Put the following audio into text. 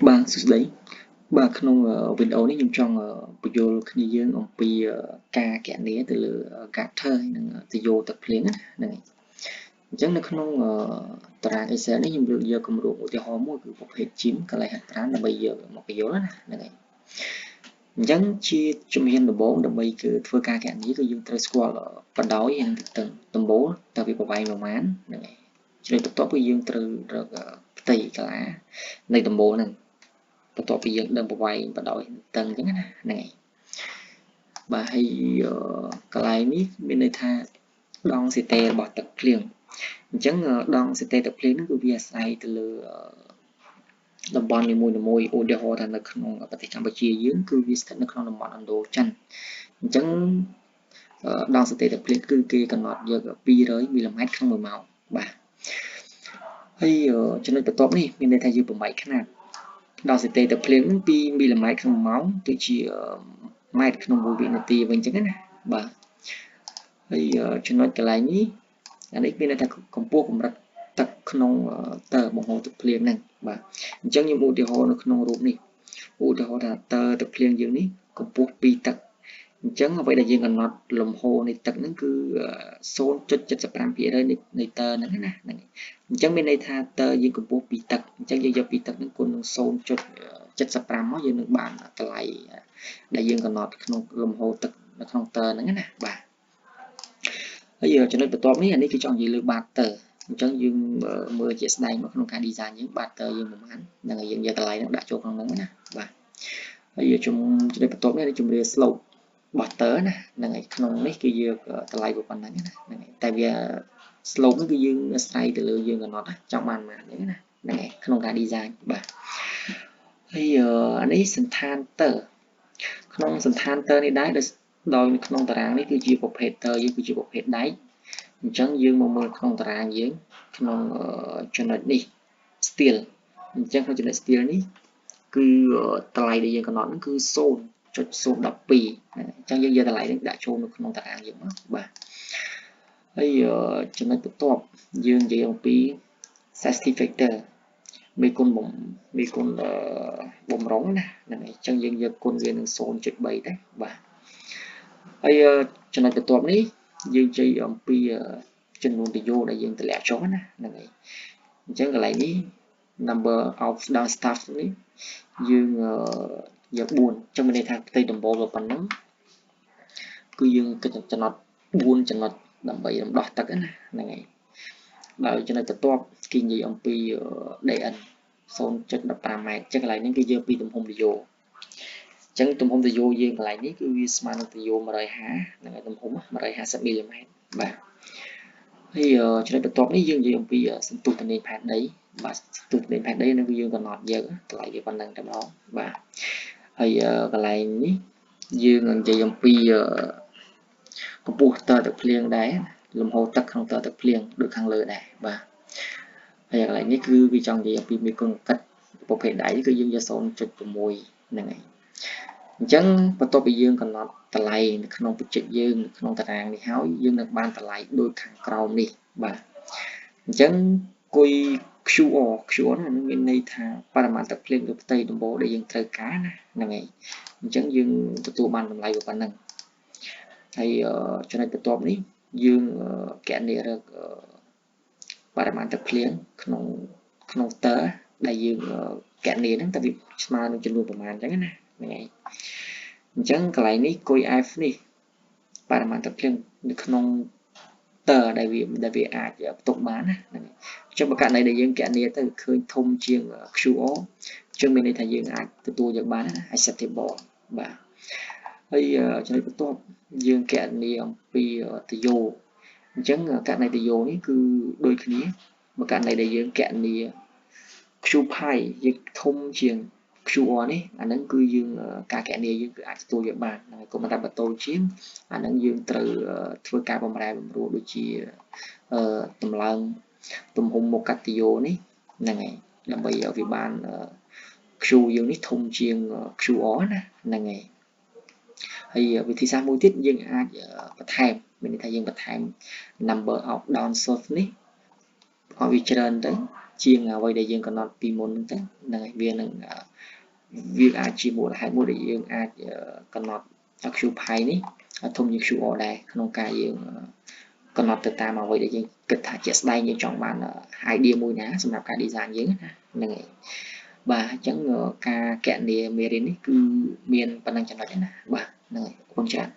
បាទសួស្តីបាទក្នុងវីដេអូនេះខ្ញុំចង់បញ្យល់គ្នាយើងអំពីការគណនាទៅលើ gutter និងទយោទឹកភ្លៀងហ្នឹងហើយអញ្ចឹងនៅក្នុងតារាង Excel នេះខ្ញុំលើកយកគម្រោងឧទាហរណ៍មួយគឺប្រភេទ gym កន្លែងហាត់ប្រាណដើម្បីយកមកបញ្យល់ណាហ្នឹងហើយអញ្ចឹងជាជំហានដំបូងដើម្បីគឺធ្វើការគណនាគឺយើងត្រូវស្គាល់បដោយហើយនឹងដំបូលតើវាប្រវែងប្រមាណហ្នឹងហើយចំណុចបន្ទាប់គឺយើងត្រូវរកផ្ទៃកាឡានៃដំបូលហ្នឹងបន្ទាប់ពីយើងដឹងប្រវែងបដោយតឹងអញ្ចឹងណាហ្នឹងហើយបាទហើយកន្លែងនេះមានន័យថាដងសេតេរបស់ទឹកភ្លៀងអញ្ចឹងដងសេតេទឹកភ្លៀងហ្នឹងគឺវាអាស្រ័យទៅលើតំបន់នីមួយៗឧទាហរណ៍ថានៅក្នុងប្រទេសកម្ពុជាយើងគឺវាស្ថិតនៅក្នុងតំបន់ឥណ្ឌូចិនអញ្ចឹងដងសេតេទឹកភ្លៀងគឺគេកំណត់យក200មីលីម៉ែត្រក្នុង1ម៉ោងបាទហើយចំណុចបន្ទាប់នេះមានន័យថាយើងប្រម៉ែកຂະຫນាតដល់សេតេទឹកភ្លៀងនឹង2មីលីម៉ែត្រក្នុង1ម៉ោងទៅជាម៉ែត្រក្នុង1វិនាទីវិញអញ្ចឹងណាបាទហើយចំណុចកន្លែងនេះអានេះមានន័យថាកម្ពស់កម្រិតទឹកក្នុងតើបង្ហូរទឹកភ្លៀងហ្នឹងបាទអញ្ចឹងខ្ញុំឧទាហរណ៍នៅក្នុងរូបនេះឧទាហរណ៍ថាតើទឹកភ្លៀងយើងនេះកម្ពស់ពីទឹកអញ្ចឹងអ្វីដែលយើងកំណត់លំហូរនៃទឹកហ្នឹងគឺ 0.75% នៃតើហ្នឹងណាហ្នឹងអញ្ចឹងមានន័យថាតើយើងកម្ពស់ពីទឹកអញ្ចឹងយើងយកពីទឹកហ្នឹងគុណនឹង 0.75 មកយើងនឹងបានតម្លៃដែលយើងកំណត់ក្នុងលំហូរទឹកនៅក្នុងតើហ្នឹងណាបាទហើយចំណុចបន្ទាប់នេះអានេះគឺចង់និយាយលើ barter អញ្ចឹងយើងមើលជាក់ស្ដែងមកក្នុងការ design យើង barter យើងប្រហែលហ្នឹងហើយយើងយកតម្លៃហ្នឹងដាក់ចូលក្នុងហ្នឹងណាបាទហើយចំណុចបន្ទាប់នេះជំរាប slope barter ណាហ្នឹងហើយក្នុងនេះគឺយើងតម្លៃប៉ុណ្ណឹងណាហ្នឹងហើយតែវា slope ហ្នឹងគឺយើងអាស្រ័យទៅលើយើងកំណត់ចង់បានប៉ុន្មានហ្នឹងណាហ្នឹងហើយក្នុងការ design បាទហើយអានេះសន្តានតើក្នុងសន្តានតើនេះដែរដោយក្នុងតារាងនេះគឺជាប្រភេទតើយើងគឺជាប្រភេទដែកអញ្ចឹងយើងមកមើលក្នុងតារាងយើងក្នុងចំណុចនេះ steel អញ្ចឹងក្នុងចំណុច steel នេះគឺតម្លៃដែលយើងកំណត់ហ្នឹងគឺ 0.012 អញ្ចឹងយើងយកតម្លៃនេះដាក់ចូលនៅក្នុងតារាងយើងមកបាទហើយចំណុចបន្ទាប់យើងនិយាយអំពី safety factor មេគុណបំរុងណាហ្នឹងហើយអញ្ចឹងយើងយកគុណវានឹង 0.3 ដែរបាទហើយចំណុចបន្ទាប់នេះយើងនិយាយអំពីចំនួនទយោដែលយើងតម្លាក់ចុះណាហ្នឹងហើយអញ្ចឹងកន្លែងនេះ number of down staff នេះយើងយក4អញ្ចឹងមានន័យថាផ្ទៃដំបូលវាប៉ុណ្ណឹងគឺយើងគិតចំណុច4ចំណុចដើម្បីរំដោះទឹកណាហ្នឹងហើយដោយចំណុចបន្ទាប់គេនិយាយអំពី DN 0.15 ម៉ែត្រអញ្ចឹងកន្លែងនេះគឺយកពីទំហំទយោអញ្ចឹងទំហំទយោយើងកន្លែងនេះគឺវាស្មើនឹងទយោ150ហ្នឹងហើយទំហំ150មីលីម៉ែត្របាទហើយចំណុចបន្ទាប់នេះយើងនិយាយអំពីសន្ទុះទនេផែនដីបាទសន្ទុះទនេផែនដីនឹងគឺយើងកំណត់យកតម្លៃវាប៉ុណ្ណឹងតែម្ដងបាទហើយកន្លែងនេះយើងនិយាយអំពីកម្ពស់តើទឹកភ្លៀងដែរលំហូរទឹកក្នុងតើទឹកភ្លៀងដូចខាងលើដែរបាទហើយកន្លែងនេះគឺវាចង់និយាយអំពីមេគុណកិតប្រភេទដៃគឺយើងយក 0.6 ហ្នឹងហើយអញ្ចឹងបន្ទាប់ពីយើងកំណត់តម្លៃនៅក្នុងបច្ចេកយើងក្នុងតារាងនេះហើយយើងនឹងបានតម្លៃដូចខាងក្រោមនេះបាទអញ្ចឹងគុយ QR ហ្នឹងមានន័យថាបរិមាណទឹកភ្លៀងលើផ្ទៃដំបូលដែលយើងត្រូវការណាហ្នឹងហើយអញ្ចឹងយើងទទួលបានតម្លៃប៉ុណ្ណឹងហើយចំណុចបន្ទាប់នេះយើងគណនារកបរិមាណទឹកភ្លៀងក្នុងតើដែលយើងគណនាហ្នឹងតើវាស្មើនឹងចំនួនប្រមាណអញ្ចឹងណាហ្នឹងហើយអញ្ចឹងកន្លែងនេះគុយ F នេះបរិមាណទឹកភ្លៀងនៅក្នុងតើដែលវាអាចផ្ទុកបានណាហ្នឹងហើយអញ្ចឹងបើករណីដែលយើងគណនាទៅឃើញធំជាង QR អញ្ចឹងមានន័យថាយើងអាចទទួលយកបានណា acceptable បាទហើយចំណុចបន្ទាប់យើងគណនាអំពីទយោអញ្ចឹងករណីទយោនេះគឺដូចគ្នាបើករណីដែលយើងគណនា Q pi យើងធំជាង QR នេះអាហ្នឹងគឺយើងការគណនាយើងគឺអាចទទួលយកបានហើយក៏ប៉ុន្តែបើតូចជាងអាហ្នឹងយើងត្រូវធ្វើការបំរែបំរួលដូចជាតម្លើងទំហំមុខកាត់ទយោនេះហ្នឹងហើយដើម្បីឲ្យវាបាន Q យើងនេះធំជាង QR ណាហ្នឹងហើយហើយវិធីសាស្ត្រមួយទៀតយើងអាចបន្ថែមមានន័យថាយើងបន្ថែម number of down source នេះឲ្យវាច្រើនទៅ ជាងអ្វីដែលយើងកំណត់ពីមុនហ្នឹងទៅហ្នឹងហើយវានឹងវាអាចជាមូលហេតុមួយដែលយើងអាចកំណត់ Q pi នេះធំជាង QR ដែរក្នុងការយើងកំណត់ទៅតាមអ្វីដែលយើងគិតថាជាក់ស្ដែងយើងចង់បាន idea មួយណាសម្រាប់ការ design យើងណាហ្នឹងហើយបាទអញ្ចឹងការកណនីមេរៀននេះគឺមានប៉ុណ្ណឹងចំណុចណាបាទហ្នឹងហើយអរគុណច្រើន